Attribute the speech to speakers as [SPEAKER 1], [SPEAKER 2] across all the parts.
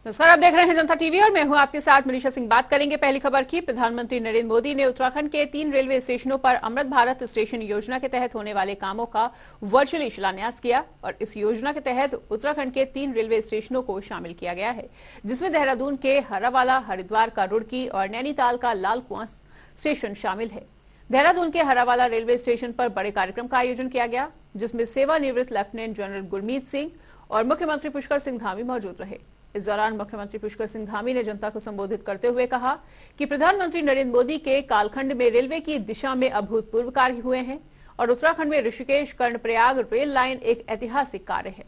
[SPEAKER 1] नमस्कार, आप देख रहे हैं जनता टीवी और मैं हूं आपके साथ मनीषा सिंह। बात करेंगे पहली खबर की। प्रधानमंत्री नरेंद्र मोदी ने उत्तराखंड के 3 रेलवे स्टेशनों पर अमृत भारत स्टेशन योजना के तहत होने वाले कामों का वर्चुअली शिलान्यास किया और इस योजना के तहत उत्तराखंड के 3 रेलवे स्टेशनों को शामिल किया गया है, जिसमें देहरादून के हरावाला, हरिद्वार का रुड़की और नैनीताल का लाल कुआं स्टेशन शामिल है। देहरादून के हरावाला रेलवे स्टेशन पर बड़े कार्यक्रम का आयोजन किया गया, जिसमें सेवानिवृत्त लेफ्टिनेंट जनरल गुरमीत सिंह और मुख्यमंत्री पुष्कर सिंह धामी मौजूद रहे। इस दौरान मुख्यमंत्री पुष्कर सिंह धामी ने जनता को संबोधित करते हुए कहा कि प्रधानमंत्री नरेंद्र मोदी के कालखंड में रेलवे की दिशा में अभूतपूर्व कार्य हुए हैं और उत्तराखंड में ऋषिकेश कर्णप्रयाग रेल लाइन एक ऐतिहासिक कार्य है।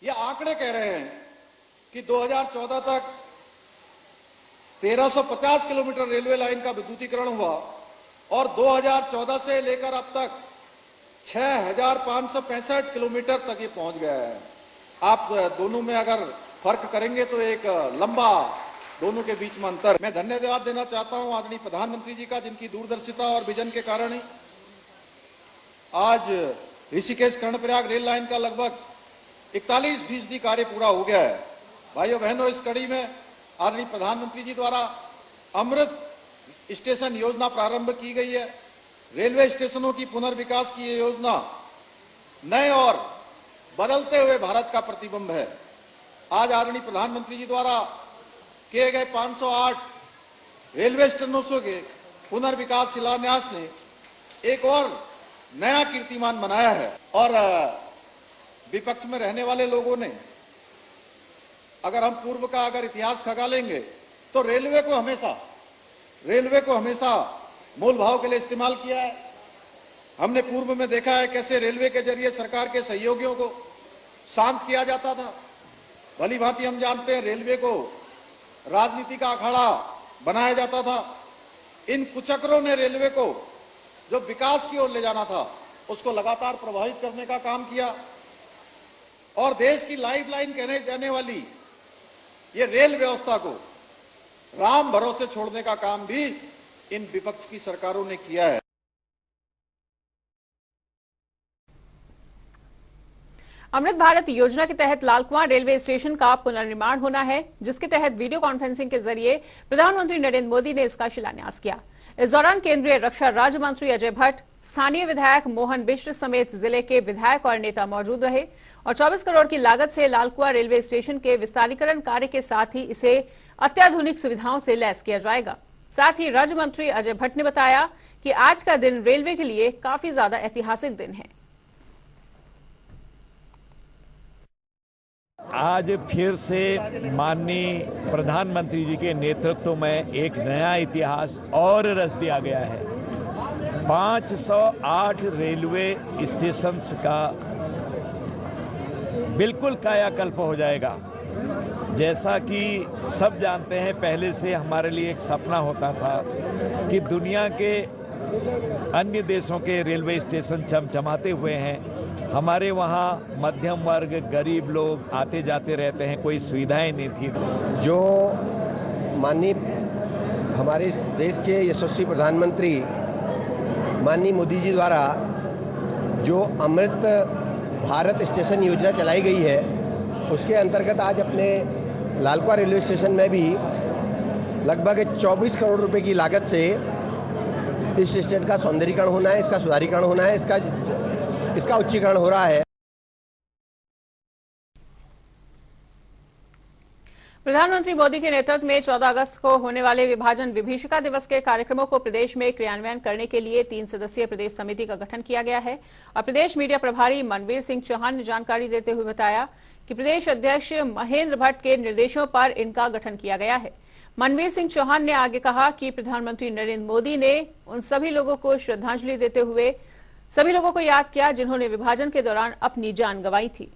[SPEAKER 2] ये आंकड़े कह रहे हैं कि 2014 तक 1350 किलोमीटर रेलवे लाइन का विद्युतीकरण हुआ और 2014 से लेकर अब तक 6565 किलोमीटर तक ये पहुंच गया है। आप दोनों में अगर फर्क करेंगे तो एक लंबा दोनों के बीच में अंतर। मैं धन्यवाद देना चाहता हूं आदरणीय प्रधानमंत्री जी का, जिनकी दूरदर्शिता और विजन के कारण ही आज ऋषिकेश कर्णप्रयाग रेल लाइन का लगभग 41% कार्य पूरा हो गया है। भाइयों बहनों, इस कड़ी में आदरणीय प्रधानमंत्री जी द्वारा अमृत स्टेशन योजना प्रारंभ की गई है। रेलवे स्टेशनों की पुनर्विकास की ये योजना नए और बदलते हुए भारत का प्रतिबिंब है। आज आदरणीय प्रधानमंत्री जी द्वारा किए गए 508 रेलवे स्टेशनों के पुनर्विकास शिलान्यास ने एक और नया कीर्तिमान बनाया है। और विपक्ष में रहने वाले लोगों ने, अगर हम पूर्व का इतिहास खंगा लेंगे तो रेलवे को हमेशा मूल भाव के लिए इस्तेमाल किया है। हमने पूर्व में देखा है कैसे रेलवे के जरिए सरकार के सहयोगियों को शांत किया जाता था। भली भांति हम जानते हैं रेलवे को राजनीति का अखाड़ा बनाया जाता था। इन कुचक्रों ने रेलवे को जो विकास की ओर ले जाना था उसको लगातार प्रभावित करने का काम किया और देश की लाइफलाइन कहने जाने वाली ये रेल व्यवस्था को राम भरोसे छोड़ने का काम भी इन विपक्ष की सरकारों ने किया है।
[SPEAKER 1] अमृत भारत योजना के तहत लाल कुआं रेलवे स्टेशन का पुनर्निर्माण होना है, जिसके तहत वीडियो कॉन्फ्रेंसिंग के जरिए प्रधानमंत्री नरेंद्र मोदी ने इसका शिलान्यास किया। इस दौरान केंद्रीय रक्षा राज्य मंत्री अजय भट्ट, स्थानीय विधायक मोहन बिष्ट समेत जिले के विधायक और नेता मौजूद रहे और 24 करोड़ की लागत से लाल कुआं रेलवे स्टेशन के विस्तारीकरण कार्य के साथ ही इसे अत्याधुनिक सुविधाओं से लैस किया जाएगा। साथ ही राज्य मंत्री अजय भट्ट ने बताया कि आज का दिन रेलवे के लिए काफी ज्यादा ऐतिहासिक दिन है।
[SPEAKER 3] आज फिर से माननीय प्रधानमंत्री जी के नेतृत्व में एक नया इतिहास और रच दिया गया है। 508 रेलवे स्टेशंस का बिल्कुल कायाकल्प हो जाएगा। जैसा कि सब जानते हैं, पहले से हमारे लिए एक सपना होता था कि दुनिया के अन्य देशों के रेलवे स्टेशन चमचमाते हुए हैं। हमारे वहाँ मध्यम वर्ग, गरीब लोग आते जाते रहते हैं, कोई सुविधाएं नहीं थी।
[SPEAKER 4] जो माननीय हमारे देश के यशस्वी प्रधानमंत्री माननीय मोदी जी द्वारा जो अमृत भारत स्टेशन योजना चलाई गई है, उसके अंतर्गत आज अपने लाल कुआं रेलवे स्टेशन में भी लगभग 24 करोड़ रुपए की लागत से इस स्टेशन का सौंदर्यीकरण होना है, इसका सुधारीकरण होना है, इसका उच्चीकरण हो रहा है।
[SPEAKER 1] प्रधानमंत्री मोदी के नेतृत्व में 14 अगस्त को होने वाले विभाजन विभीषिका दिवस के कार्यक्रमों को प्रदेश में क्रियान्वयन करने के लिए 3 सदस्यीय प्रदेश समिति का गठन किया गया है और प्रदेश मीडिया प्रभारी मनवीर सिंह चौहान ने जानकारी देते हुए बताया कि प्रदेश अध्यक्ष महेंद्र भट्ट के निर्देशों पर इनका गठन किया गया है। मनवीर सिंह चौहान ने आगे कहा कि प्रधानमंत्री नरेंद्र मोदी ने उन सभी लोगों को श्रद्धांजलि देते हुए सभी लोगों को याद किया जिन्होंने विभाजन के दौरान अपनी जान गंवाई थी।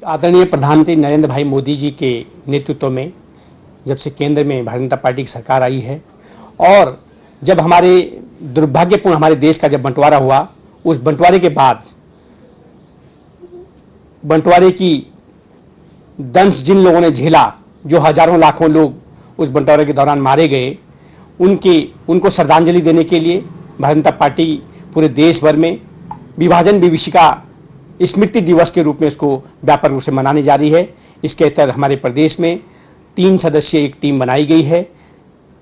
[SPEAKER 5] आदरणीय प्रधानमंत्री नरेंद्र भाई मोदी जी के नेतृत्व में जब से केंद्र में भारतीय जनता पार्टी की सरकार आई है और जब हमारे दुर्भाग्यपूर्ण हमारे देश का जब बंटवारा हुआ, उस बंटवारे के बाद बंटवारे की दंश जिन लोगों ने झेला, जो हजारों लाखों लोग उस बंटवारे के दौरान मारे गए, उनको श्रद्धांजलि देने के लिए भारतीय जनता पार्टी पूरे देश भर में विभाजन विभीषिका स्मृति दिवस के रूप में इसको व्यापक रूप से मनाने जा रही है। इसके तहत हमारे प्रदेश में 3 सदस्यीय एक टीम बनाई गई है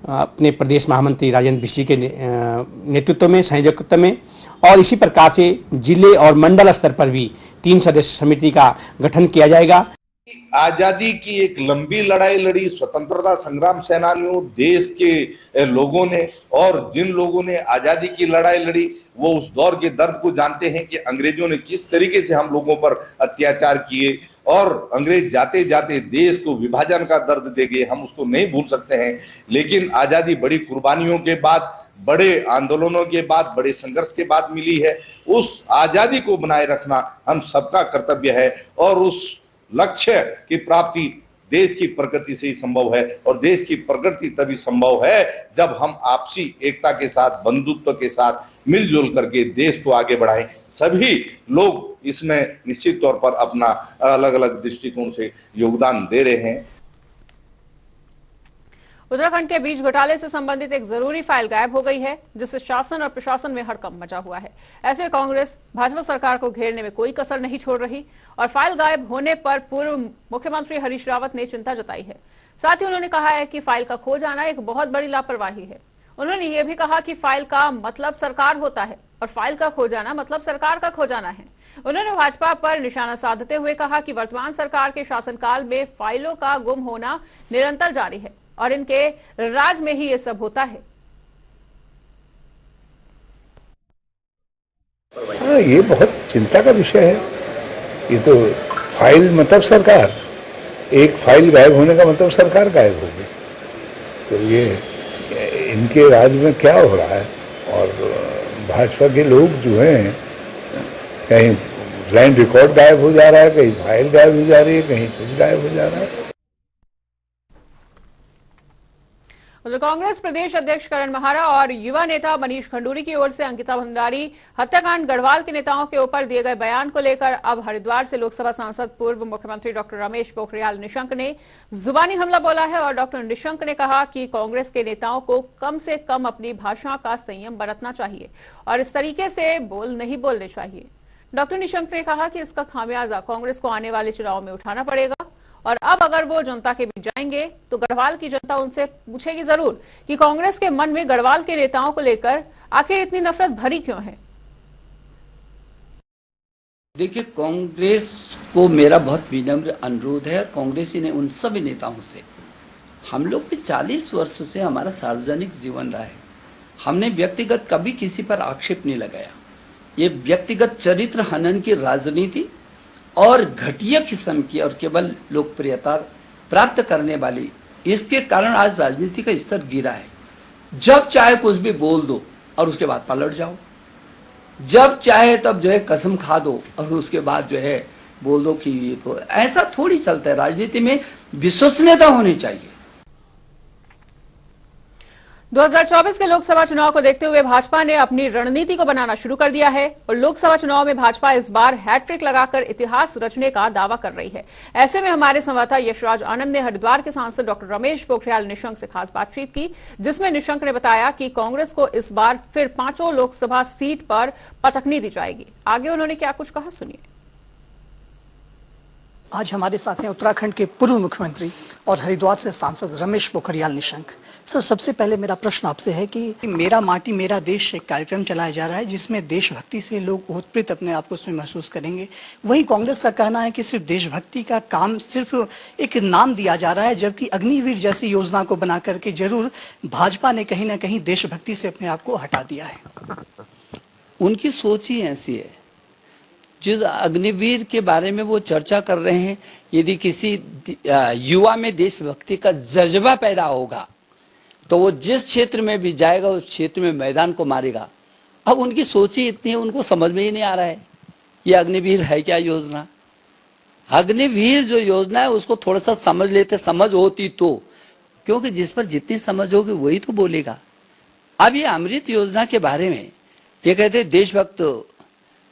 [SPEAKER 5] अपने प्रदेश महामंत्री राजेंद्र बिष्ट जी के नेतृत्व में, संयोजकत्व में, और इसी प्रकार से जिले और मंडल स्तर पर भी 3 सदस्य समिति का गठन किया जाएगा।
[SPEAKER 6] आजादी की एक लंबी लड़ाई लड़ी स्वतंत्रता संग्राम सेनानियों, देश के लोगों ने, और जिन लोगों ने आजादी की लड़ाई लड़ी वो उस दौर के दर्द को जानते हैं कि अंग्रेजों ने किस तरीके से हम लोगों पर अत्याचार किए, और अंग्रेज जाते जाते देश को विभाजन का दर्द दे गए, हम उसको नहीं भूल सकते हैं। लेकिन आजादी बड़ी कुर्बानियों के बाद, बड़े आंदोलनों के बाद, बड़े संघर्ष के बाद मिली है। उस आजादी को बनाए रखना हम सबका कर्तव्य है, और उस लक्ष्य की प्राप्ति देश की प्रगति से ही संभव है, और देश की प्रगति तभी संभव है जब हम आपसी एकता के साथ, बंधुत्व के साथ मिलजुल करके देश को आगे बढ़ाएं। सभी लोग इसमें निश्चित तौर पर अपना अलग अलग दृष्टिकोण से योगदान दे रहे हैं।
[SPEAKER 1] उत्तराखंड के बीज घोटाले से संबंधित एक जरूरी फाइल गायब हो गई है, जिससे शासन और प्रशासन में हड़कंप मचा हुआ है। ऐसे में कांग्रेस भाजपा सरकार को घेरने में कोई कसर नहीं छोड़ रही, और फाइल गायब होने पर पूर्व मुख्यमंत्री हरीश रावत ने चिंता जताई है। साथ ही उन्होंने कहा है कि फाइल का खो जाना एक बहुत बड़ी लापरवाही है। उन्होंने ये भी कहा कि फाइल का मतलब सरकार होता है, और फाइल का खो जाना मतलब सरकार का खो जाना है। उन्होंने भाजपा पर निशाना साधते हुए कहा कि वर्तमान सरकार के शासनकाल में फाइलों का गुम होना निरंतर जारी है, और इनके राज में ही ये सब होता है।
[SPEAKER 7] हाँ, ये बहुत चिंता का विषय है। ये तो फाइल मतलब सरकार, एक फाइल गायब होने का मतलब सरकार गायब हो गई। तो ये इनके राज में क्या हो रहा है, और भाजपा के लोग जो हैं, कहीं लैंड रिकॉर्ड गायब हो जा रहा है, कहीं फाइल गायब हो जा रही है, कहीं कुछ गायब हो जा रहा है।
[SPEAKER 1] उधर कांग्रेस प्रदेश अध्यक्ष करण महारा और युवा नेता मनीष खंडूरी की ओर से अंकिता भंडारी हत्याकांड गढ़वाल के नेताओं के ऊपर दिए गए बयान को लेकर अब हरिद्वार से लोकसभा सांसद पूर्व मुख्यमंत्री डॉक्टर रमेश पोखरियाल निशंक ने जुबानी हमला बोला है, और डॉक्टर निशंक ने कहा कि कांग्रेस के नेताओं को कम से कम अपनी भाषा का संयम बरतना चाहिए और इस तरीके से नहीं बोलने चाहिए। डॉक्टर निशंक ने कहा कि इसका खामियाजा कांग्रेस को आने वाले चुनाव में उठाना पड़ेगा, और अब अगर वो जनता के बीच जाएंगे तो गढ़वाल की जनता उनसे पूछेगी जरूर कि कांग्रेस के मन में गढ़वाल के नेताओं को लेकर आखिर इतनी नफरत भरी क्यों है।
[SPEAKER 8] देखिए, कांग्रेस को मेरा बहुत विनम्र अनुरोध है, कांग्रेसी ने उन सभी नेताओं से, हम लोग भी 40 वर्ष से हमारा सार्वजनिक जीवन रहा है, हमने व्यक्तिगत कभी किसी पर आक्षेप नहीं लगाया। ये व्यक्तिगत चरित्र हनन की राजनीति और घटिया किस्म की और केवल लोकप्रियता प्राप्त करने वाली, इसके कारण आज राजनीति का स्तर गिरा है। जब चाहे कुछ भी बोल दो और उसके बाद पलट जाओ, जब चाहे तब जो है कसम खा दो और उसके बाद जो है बोल दो कि ये तो ऐसा थोड़ी चलता है। राजनीति में विश्वसनीयता होनी चाहिए।
[SPEAKER 1] 2024 के लोकसभा चुनाव को देखते हुए भाजपा ने अपनी रणनीति को बनाना शुरू कर दिया है, और लोकसभा चुनाव में भाजपा इस बार हैट्रिक लगाकर इतिहास रचने का दावा कर रही है। ऐसे में हमारे संवाददाता यशराज आनंद ने हरिद्वार के सांसद डॉक्टर रमेश पोखरियाल निशंक से खास बातचीत की, जिसमें निशंक ने बताया कि कांग्रेस को इस बार फिर 5 लोकसभा सीट पर पटकनी दी जाएगी। आगे उन्होंने क्या कुछ कहा, सुनिए।
[SPEAKER 9] आज हमारे साथ हैं उत्तराखंड के पूर्व मुख्यमंत्री और हरिद्वार से सांसद रमेश पोखरियाल निशंक। सर, सबसे पहले मेरा प्रश्न आपसे है कि मेरा माटी मेरा देश एक कार्यक्रम चलाया जा रहा है, जिसमें देशभक्ति से लोग ओतप्रोत अपने आप को उसमें महसूस करेंगे। वहीं कांग्रेस का कहना है कि सिर्फ देशभक्ति का काम सिर्फ एक नाम दिया जा रहा है, जबकि अग्निवीर जैसी योजना को बना करके जरूर भाजपा ने कहीं ना कहीं देशभक्ति से अपने आप को हटा दिया है।
[SPEAKER 8] उनकी सोच ही ऐसी है। जिस अग्निवीर के बारे में वो चर्चा कर रहे हैं, यदि किसी युवा में देशभक्ति का जज्बा पैदा होगा तो वो जिस क्षेत्र में भी जाएगा उस क्षेत्र में मैदान को मारेगा। अब उनकी सोच ही इतनी है, उनको समझ में ही नहीं आ रहा है ये अग्निवीर है क्या योजना। अग्निवीर जो योजना है उसको थोड़ा सा समझ लेते, समझ होती तो, क्योंकि जिस पर जितनी समझ होगी वही तो बोलेगा। अब ये अमृत योजना के बारे में ये कहते देशभक्त,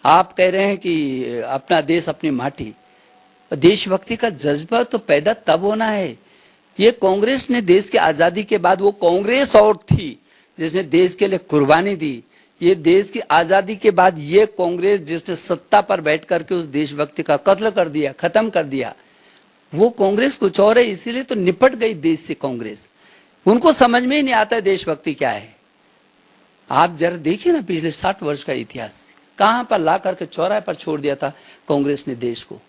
[SPEAKER 8] आप कह रहे हैं कि अपना देश अपनी माटी, देशभक्ति का जज्बा तो पैदा तब होना है। ये कांग्रेस ने देश के आजादी के बाद, वो कांग्रेस और थी जिसने देश के लिए कुर्बानी दी, ये देश की आजादी के बाद ये कांग्रेस जिसने सत्ता पर बैठ करके उस देशभक्ति का कत्ल कर दिया, खत्म कर दिया, वो कांग्रेस कुछ और है, इसीलिए तो निपट गई देश से कांग्रेस। उनको समझ में ही नहीं आता है देशभक्ति क्या है। आप जरा देखिए ना पिछले 60 वर्ष का इतिहास, कहां पर ला करके चौराहे पर छोड़ दिया था कांग्रेस ने देश को।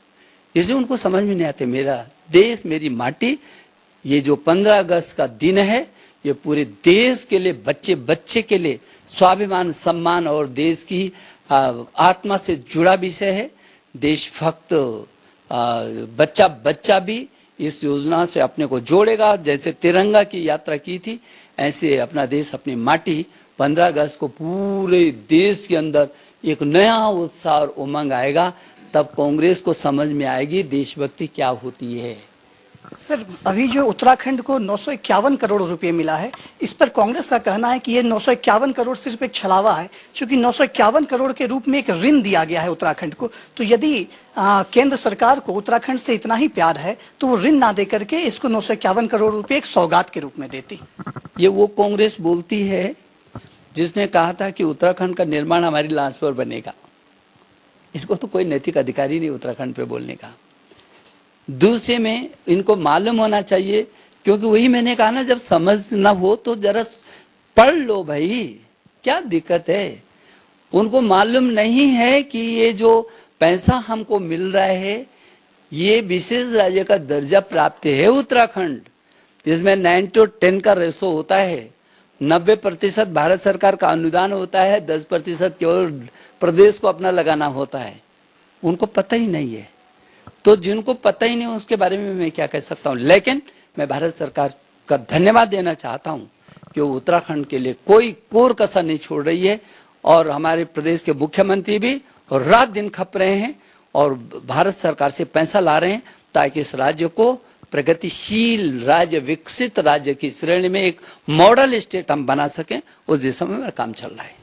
[SPEAKER 8] इसलिए उनको समझ में नहीं आते मेरा देश मेरी माटी। ये जो 15 अगस्त का दिन है ये पूरे देश के लिए, बच्चे बच्चे के लिए स्वाभिमान, सम्मान और देश की आत्मा से जुड़ा विषय है। देशभक्त बच्चा बच्चा भी इस योजना से अपने को जोड़ेगा। जैसे तिरंगा की यात्रा की थी, ऐसे अपना देश, अपनी माटी 15 अगस्त को पूरे देश के अंदर एक नया उत्साह और उमंग आएगा। तब कांग्रेस को समझ में आएगी देशभक्ति क्या होती है।
[SPEAKER 9] सर, अभी जो उत्तराखंड को 951 करोड़ रुपए मिला है, इस पर कांग्रेस का कहना है कि ये 951 करोड़ सिर्फ एक छलावा है, क्योंकि 951 करोड़ के रूप में एक ऋण दिया गया है उत्तराखंड को। तो यदि केंद्र सरकार को उत्तराखंड से इतना ही प्यार है तो वो ऋण ना दे करके इसको 951 करोड़ रुपए एक सौगात के रूप में देती।
[SPEAKER 8] ये वो कांग्रेस बोलती है जिसने कहा था कि उत्तराखंड का निर्माण हमारी लाश पर बनेगा। इनको तो कोई नैतिक अधिकार ही नहीं उत्तराखंड पे बोलने का। दूसरे में इनको मालूम होना चाहिए, क्योंकि वही मैंने कहा ना, जब समझ ना हो तो जरा पढ़ लो भाई, क्या दिक्कत है। उनको मालूम नहीं है कि ये जो पैसा हमको मिल रहा है ये विशेष राज्य का दर्जा प्राप्त है उत्तराखंड, जिसमें 9:10 का रेशो होता है। 90% भारत सरकार का अनुदान होता है, 10% केवल प्रदेश को अपना लगाना होता है। उनको पता ही नहीं है। तो जिनको पता ही नहीं उसके बारे में मैं क्या कह सकता हूँ। लेकिन मैं भारत सरकार का धन्यवाद देना चाहता हूँ कि वो उत्तराखंड के लिए कोई कोर कसर नहीं छोड़ रही है। और हमारे प्रदेश के मुख्यमंत्री भी रात दिन खप रहे हैं और भारत सरकार से पैसा ला रहे हैं ताकि इस राज्य को प्रगतिशील राज्य, विकसित राज्य की श्रेणी में एक मॉडल स्टेट हम बना सकें। उस दिशा में मेरा काम चल रहा है।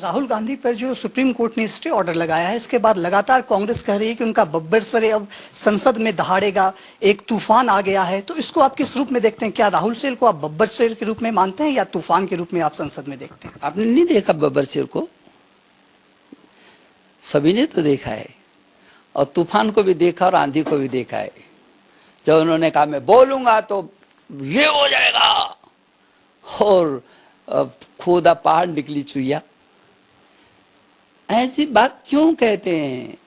[SPEAKER 9] राहुल गांधी पर जो सुप्रीम कोर्ट ने स्टे ऑर्डर लगाया है, इसके बाद लगातार कांग्रेस कह रही है कि उनका बब्बर सरे अब संसद में दहाड़ेगा, एक तूफान आ गया है। तो इसको आप किस रूप में देखते हैं? क्या राहुल शेर को आप बब्बर शेर के रूप में मानते हैं या तूफान के रूप में आप संसद में देखते हैं?
[SPEAKER 8] आपने नहीं देखा बब्बर शेर को? सभी ने तो देखा है, और तूफान को भी देखा और आंधी को भी देखा है। जब उन्होंने कहा मैं बोलूंगा तो ये हो जाएगा, और खोदा पहाड़ निकली चुईया। ऐसी बात क्यों कहते हैं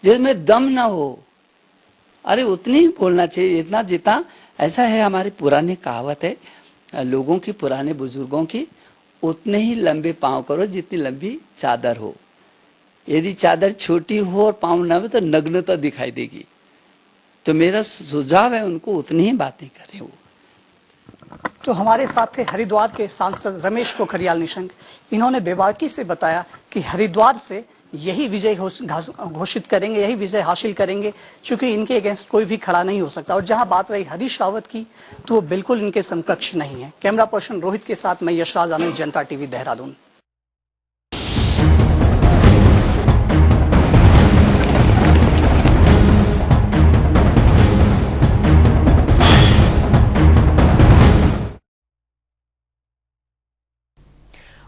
[SPEAKER 8] जिसमें दम ना हो? अरे उतनी ही बोलना चाहिए जितना जितना। ऐसा है, हमारी पुरानी कहावत है लोगों की, पुराने बुजुर्गों की, उतने ही लंबे पाँव करो जितनी लंबी चादर हो। यदि चादर छोटी हो और पाँव ना हो तो नग्नता दिखाई देगी। तो मेरा सुझाव है उनको उतनी ही बातें करें वो।
[SPEAKER 9] तो हमारे साथ थे हरिद्वार के सांसद रमेश पोखरियाल निशंक। इन्होंने बेबाकी से बताया कि हरिद्वार से यही विजय घोषित करेंगे, यही विजय हासिल करेंगे, क्योंकि इनके अगेंस्ट कोई भी खड़ा नहीं हो सकता। और जहां बात रही हरीश रावत की, तो वो बिल्कुल इनके समकक्ष नहीं है। कैमरा पर्सन रोहित के साथ मैं यशराज आनंद, जनता टीवी, देहरादून।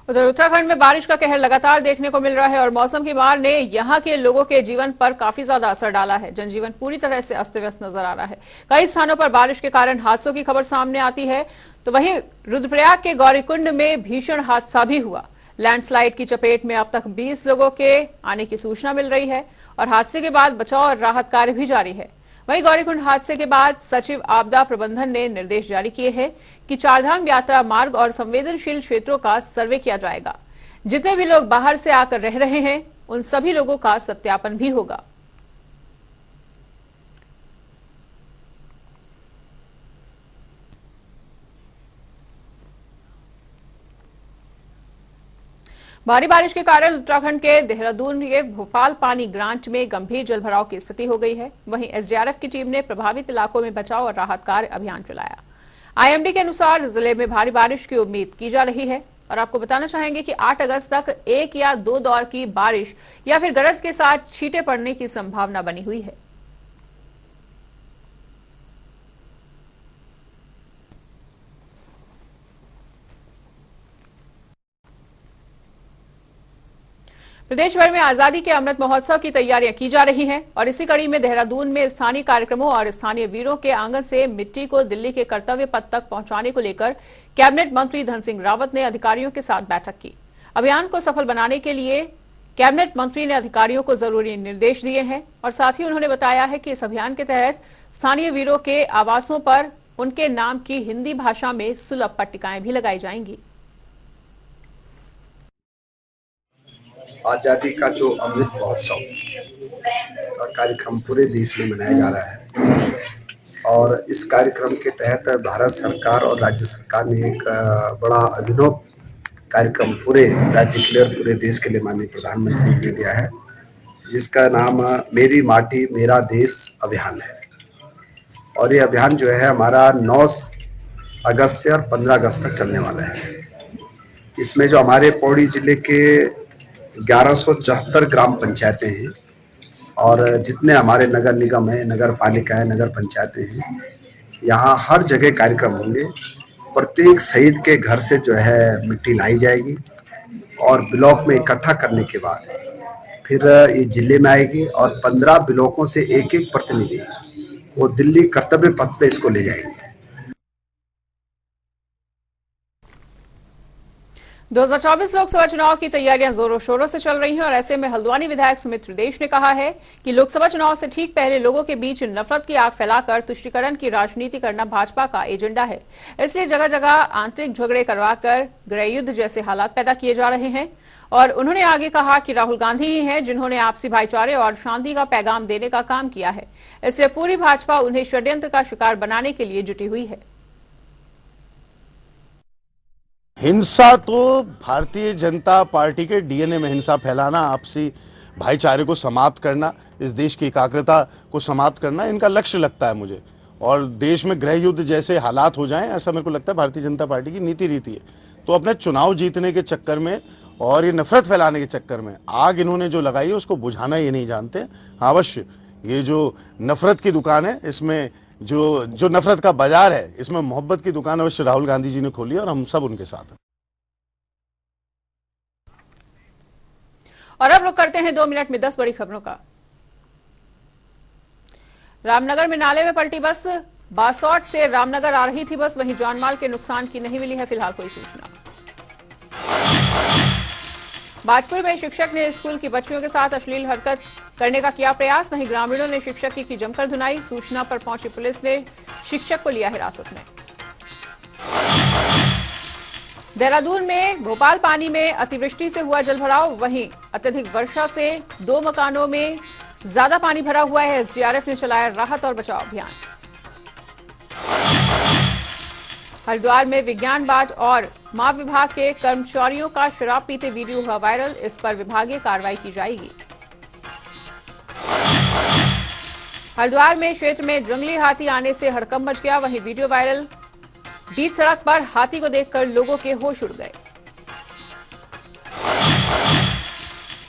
[SPEAKER 1] उधर उत्तराखंड में बारिश का कहर लगातार देखने को मिल रहा है और मौसम की मार ने यहां के लोगों के जीवन पर काफी ज्यादा असर डाला है। जनजीवन पूरी तरह से अस्त व्यस्त नजर आ रहा है। कई स्थानों पर बारिश के कारण हादसों की खबर सामने आती है। तो वहीं रुद्रप्रयाग के गौरीकुंड में भीषण हादसा भी हुआ। लैंडस्लाइड की चपेट में अब तक 20 लोगों के आने की सूचना मिल रही है और हादसे के बाद बचाव और राहत कार्य भी जारी है। वहीं गौरीकुंड हादसे के बाद सचिव आपदा प्रबंधन ने निर्देश जारी किए हैं कि चारधाम यात्रा मार्ग और संवेदनशील क्षेत्रों का सर्वे किया जाएगा। जितने भी लोग बाहर से आकर रह रहे हैं उन सभी लोगों का सत्यापन भी होगा। भारी बारिश के कारण उत्तराखंड के देहरादून के भोपाल पानी ग्रांट में गंभीर जलभराव की स्थिति हो गई है। वहीं एसडीआरएफ की टीम ने प्रभावित इलाकों में बचाव और राहत कार्य अभियान चलाया। आईएमडी के अनुसार जिले में भारी बारिश की उम्मीद की जा रही है और आपको बताना चाहेंगे कि 8 अगस्त तक 1 या 2 दौर की बारिश या फिर गरज के साथ छींटे पड़ने की संभावना बनी हुई है। प्रदेश भर में आजादी के अमृत महोत्सव की तैयारियां की जा रही हैं और इसी कड़ी में देहरादून में स्थानीय कार्यक्रमों और स्थानीय वीरों के आंगन से मिट्टी को दिल्ली के कर्तव्य पथ तक पहुंचाने को लेकर कैबिनेट मंत्री धन सिंह रावत ने अधिकारियों के साथ बैठक की। अभियान को सफल बनाने के लिए कैबिनेट मंत्री ने अधिकारियों को जरूरी निर्देश दिए हैं और साथ ही उन्होंने बताया है कि इस अभियान के तहत स्थानीय वीरों के आवासों पर उनके नाम की हिंदी भाषा में सुलभ पट्टिकाएं भी लगाई जाएंगी।
[SPEAKER 10] आज़ादी का जो अमृत महोत्सव का कार्यक्रम पूरे देश में मनाया जा रहा है और इस कार्यक्रम के तहत भारत सरकार और राज्य सरकार ने एक बड़ा अभिनव कार्यक्रम पूरे राज्य के लिए और पूरे देश के लिए माननीय प्रधानमंत्री ने दिया है, जिसका नाम मेरी माटी मेरा देश अभियान है। और ये अभियान जो है हमारा 9 अगस्त से और 15 अगस्त तक चलने वाला है। इसमें जो हमारे पौड़ी जिले के 1174 ग्राम पंचायतें हैं और जितने हमारे नगर निगम है, नगर पालिका है, नगर पंचायतें हैं, यहाँ हर जगह कार्यक्रम होंगे। प्रत्येक शहीद के घर से जो है मिट्टी लाई जाएगी और ब्लॉक में इकट्ठा करने के बाद फिर ये जिले में आएगी और 15 ब्लॉकों से एक एक प्रतिनिधि वो दिल्ली कर्तव्य पथ पे इसको ले जाएंगे।
[SPEAKER 1] 2024 लोकसभा चुनाव की तैयारियां जोरों शोरों से चल रही हैं और ऐसे में हल्द्वानी विधायक सुमित त्रिदेश ने कहा है कि लोकसभा चुनाव से ठीक पहले लोगों के बीच नफरत की आग फैलाकर तुष्टीकरण की राजनीति करना भाजपा का एजेंडा है। इसलिए जगह जगह आंतरिक झगड़े करवाकर गृहयुद्ध जैसे हालात पैदा किए जा रहे हैं। और उन्होंने आगे कहा कि राहुल गांधी ही हैं जिन्होंने आपसी भाईचारे और शांति का पैगाम देने का काम किया है, इसलिए पूरी भाजपा उन्हें षड्यंत्र का शिकार बनाने के लिए जुटी हुई है।
[SPEAKER 11] हिंसा तो भारतीय जनता पार्टी के डीएनए में, हिंसा फैलाना, आपसी भाईचारे को समाप्त करना, इस देश की एकाग्रता को समाप्त करना, इनका लक्ष्य लगता है मुझे। और देश में गृह युद्ध जैसे हालात हो जाएं, ऐसा मेरे को लगता है भारतीय जनता पार्टी की नीति रीति है। तो अपने चुनाव जीतने के चक्कर में और ये नफरत फैलाने के चक्कर में आग इन्होंने जो लगाई है उसको बुझाना ये नहीं जानते। हाँ, अवश्य ये जो नफरत की दुकान है, इसमें जो नफरत का बाजार है, इसमें मोहब्बत की दुकान अवश्य राहुल गांधी जी ने खोली है और हम सब उनके साथ हैं।
[SPEAKER 1] और अब रुक करते हैं 2 मिनट में 10 बड़ी खबरों का। रामनगर में नाले में पलटी बस, बासौट से रामनगर आ रही थी बस, वहीं जानमाल के नुकसान की नहीं मिली है फिलहाल कोई सूचना। बाजपुर में शिक्षक ने स्कूल की बच्चियों के साथ अश्लील हरकत करने का किया प्रयास, वहीं ग्रामीणों ने शिक्षक की जमकर धुनाई। सूचना पर पहुंची पुलिस ने शिक्षक को लिया हिरासत में। देहरादून में भोपाल पानी में अतिवृष्टि से हुआ जलभराव, वहीं अत्यधिक वर्षा से 2 मकानों में ज्यादा पानी भरा हुआ है। एसडीआरएफ ने चलाया राहत और बचाव अभियान। हरिद्वार में विज्ञान बाट और माप विभाग के कर्मचारियों का शराब पीते वीडियो हुआ वायरल, इस पर विभागीय कार्रवाई की जाएगी। हरिद्वार में क्षेत्र में जंगली हाथी आने से हड़कंप मच गया, वहीं वीडियो वायरल। बीच सड़क पर हाथी को देखकर लोगों के होश उड़ गए।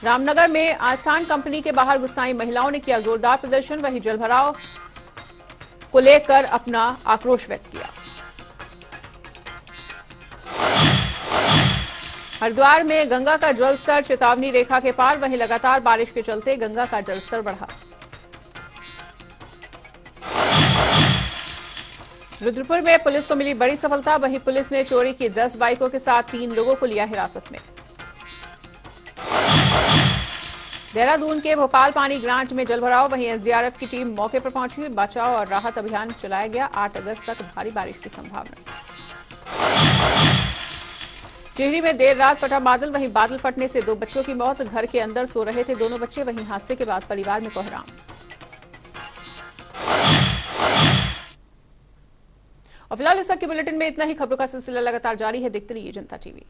[SPEAKER 1] रामनगर में आस्थान कंपनी के बाहर गुस्साई महिलाओं ने किया जोरदार प्रदर्शन, वहीं जलभराव को लेकर अपना आक्रोश व्यक्त किया। हरिद्वार में गंगा का जलस्तर चेतावनी रेखा के पार, वहीं लगातार बारिश के चलते गंगा का जलस्तर बढ़ा। रुद्रपुर में पुलिस को मिली बड़ी सफलता, वहीं पुलिस ने चोरी की 10 बाइकों के साथ 3 लोगों को लिया हिरासत में। देहरादून के भोपाल पानी ग्रांट में जलभराव, वहीं एसडीआरएफ की टीम मौके पर पहुंची, बचाव और राहत अभियान चलाया गया। 8 अगस्त तक भारी बारिश की संभावना। टिहरी में देर रात फटा बादल, वहीं बादल फटने से 2 बच्चों की मौत। घर के अंदर सो रहे थे दोनों बच्चे, वहीं हादसे के बाद परिवार में कोहराम। और फिलहाल इस वक्त के बुलेटिन में इतना ही। खबरों का सिलसिला लगातार जारी है, देखते रहिए जनता टीवी।